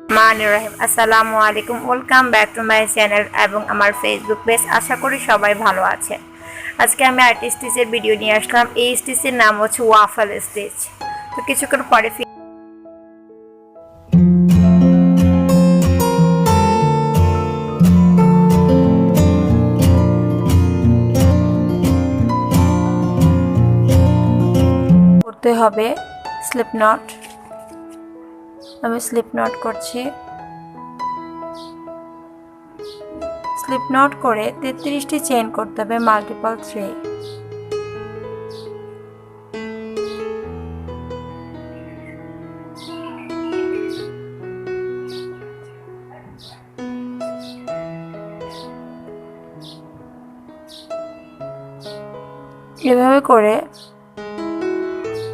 রহিম আসসালামু আলাইকুম welcome back to my channel এবং আমার ফেসবুক পেজ। আশা করি সবাই ভালো আছে। আজকে আমি আর্ট স্টিচের ভিডিও নিয়ে আসলাম। এই স্টিচের নাম হচ্ছে ওয়াফল স্টিচ। তো কিছুক্ষণ পরে করতে হবে স্লিপ নট। আমি স্লিপ নট করছি। স্লিপ নট করে 33টি চেইন করতে হবে মাল্টিপল থ্রি। এভাবে করে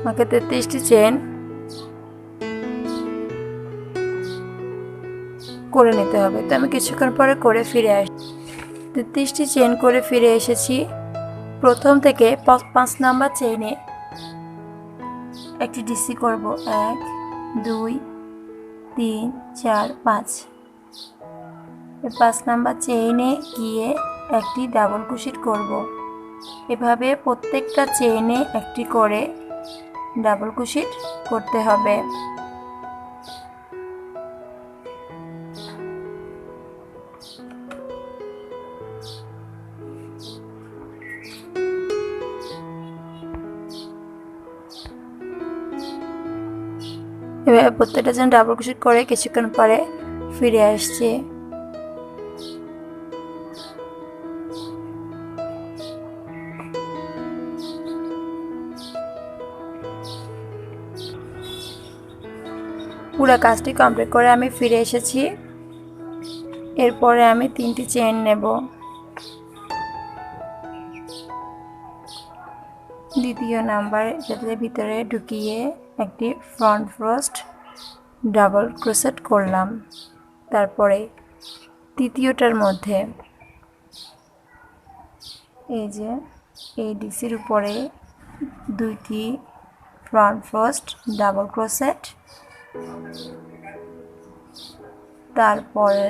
আমাকে 33টি চেইন করে নিতে হবে। তো আমি কিছুক্ষণ পরে করে ফিরে আসছি। 33টি চেইন করে ফিরে এসেছি। প্রথম থেকে 5 নাম্বার চেইনে একটি ডিসি করব। 1 2 3 4 5। এই 5 নাম্বার চেইনে গিয়ে একটি ডাবল ক্রোশেট করব। এভাবে প্রত্যেকটা চেইনে একটি করে ডাবল ক্রোশেট করতে হবে। এভাবে প্রত্যেকটা চেইন ডাবল ক্রোশেট করে কিছুক্ষণ পরে ফিরে আসছি। পুরো কাজটি কমপ্লিট করে আমি ফিরে এসেছি। এরপরে আমি 3টি চেইন নেব। দ্বিতীয় নাম্বার এটার ভিতরে ঢুকিয়ে একটি ফ্রন্ট ফার্স্ট ডাবল ক্রোশেট করলাম। তারপরে তৃতীয়টার মধ্যে এই যে এই ডিসির উপরে 2টি ফ্রন্ট ফার্স্ট ডাবল ক্রোশেট, তারপরে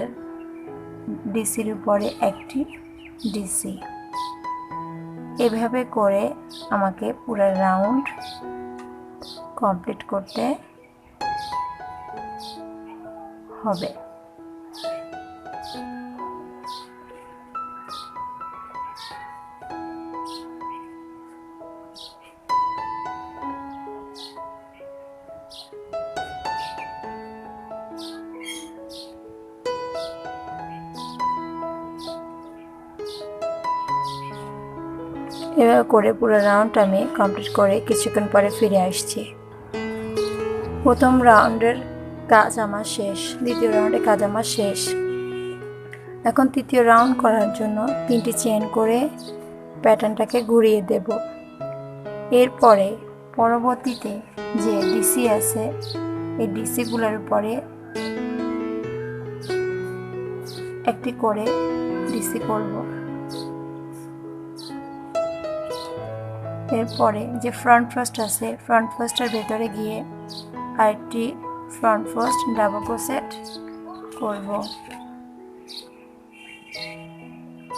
ডিসির উপরে একটি ডিসি। এভাবে করে আমাকে পুরো রাউন্ড কমপ্লিট করতে হবে। এভাবে করে পুরো রাউন্ড আমি কমপ্লিট করে কিছুক্ষণ পরে ফিরে আসছি। প্রথম রাউন্ডের কাজ আমার শেষ, দ্বিতীয় রাউন্ডের কাজ আমার শেষ। এখন তৃতীয় রাউন্ড করার জন্য 3টি চেইন করে প্যাটার্নটাকে ঘুরিয়ে দেব। এরপরে পরবর্তীতে যে ডিসি আছে এই ডিসিগুলোর উপরে একটি করে ডিসি করব। এরপরে যে ফ্রন্ট ফার্স্ট আছে ফ্রন্ট ফার্স্টের ভেতরে গিয়ে আরেকটি ফ্রন্ট ফার্স্ট ডাবল ক্রোশেট করব।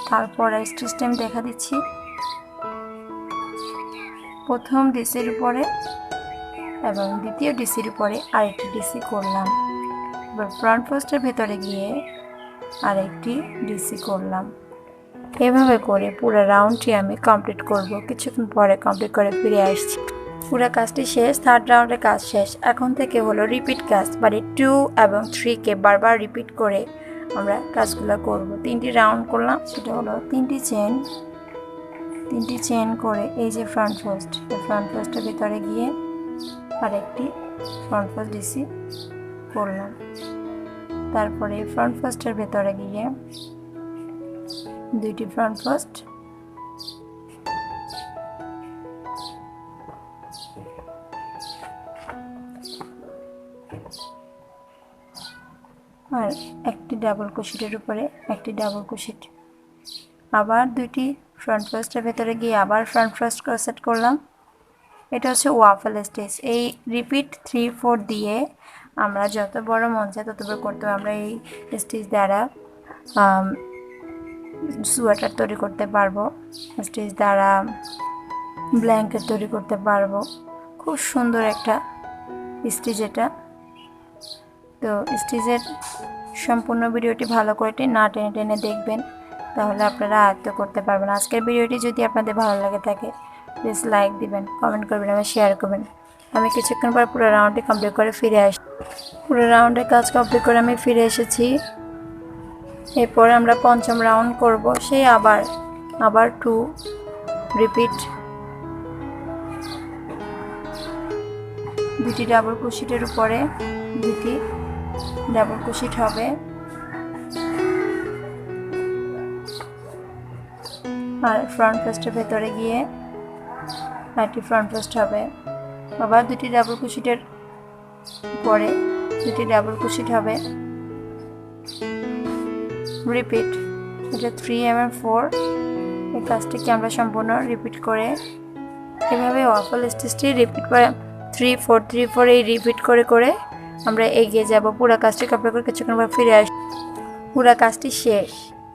তারপর সিস্টেম দেখা দিচ্ছি। প্রথম ডিসির উপরে এবং দ্বিতীয় ডিসির উপরে আরেকটি ডিসি করলাম। এবার ফ্রন্ট ফার্স্টের ভেতরে গিয়ে আরেকটি ডিসি করলাম। এভাবে করে পুরো রাউন্ডটি আমি কমপ্লিট করব। কিছুক্ষণ পরে কমপ্লিট করে ফিরে আসছি। পুরো কাজটি শেষ, থার্ড রাউন্ডের কাজ শেষ। এখন থেকে হলো রিপিট কাজ, মানে 2 এবং 3কে বারবার রিপিট করে আমরা কাজগুলো করব। 3টি রাউন্ড করলাম, সেটা হলো 3টি চেইন করে এই যে ফ্রন্ট ফার্স্ট, এই ফ্রন্ট ফার্স্টের ভিতরে গিয়ে আরেকটি ফ্রন্ট ফার্স্ট ডিসি করলাম। তারপরে ফ্রন্ট ফার্স্টের ভেতরে গিয়ে 2টি ফ্রন্ট ফার্স্ট, আর একটি ডাবল ক্রোশেটের উপরে একটি ডাবল ক্রোশেট। আবার 2টি ফ্রন্ট ফার্স্টের ভেতরে গিয়ে আবার ফ্রন্ট ফার্স্ট ক্রোশেট করলাম। এটা হচ্ছে ওয়াফল স্টিচ। এই রিপিট 3-4 দিয়ে আমরা যত বড় মন চায় তত বড় করতে হবে। আমরা এই স্টিচ দ্বারা সোয়েটার তৈরি করতে পারবো, স্টিচ দ্বারা ব্ল্যাঙ্কেট তৈরি করতে পারবো। খুব সুন্দর একটা স্টিচ এটা। তো স্টিচের সম্পূর্ণ ভিডিওটি ভালো করে না টেনে টেনে দেখবেন, তাহলে আপনারা আয়ত্ত করতে পারবেন। আজকের ভিডিওটি যদি আপনাদের ভালো লাগে থাকে প্লিজ লাইক দিবেন, কমেন্ট করবেন এবং শেয়ার করবেন। আমি কিছুক্ষণ পর পুরো রাউন্ডটি কমপ্লিট করে ফিরে আসি। পুরো রাউন্ডের কাজ কমপ্লিট করে আমি ফিরে এসেছি। এরপর আমরা পঞ্চম রাউন্ড করব। সেই আবার 2 রিপিট, 2টি ডাবল ক্রোশেটের উপরে 2টি ডাবল ক্রোশেট হবে, আর ফ্রন্ট পোস্টের ভেতরে গিয়ে আরেকটি ফ্রন্ট পোস্ট হবে। আবার 2টি ডাবল ক্রোশেটের পরে 2টি ডাবল ক্রোশেট হবে, রিপিট। এটা 3 এবং 4। এই কাজটিকে আমরা সম্পূর্ণ রিপিট করে এভাবে ওয়াফল স্টিচটি রিপিট করে 3 4 3 4 এই রিপিট করে করে আমরা এগিয়ে যাব। পুরো কাজটি কমপ্লিট করে কিছুক্ষণ পর ফিরে আসি। পুরো কাজটি শেষ।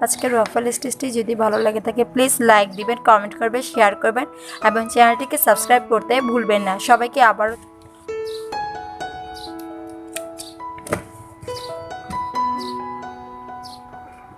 আজকের ওয়াফল স্টিচটি যদি ভালো লাগে থাকে প্লিজ লাইক দিবেন, কমেন্ট করবেন, শেয়ার করবেন এবং চ্যানেলটিকে সাবস্ক্রাইব করতে ভুলবেন না। সবাইকে আবারও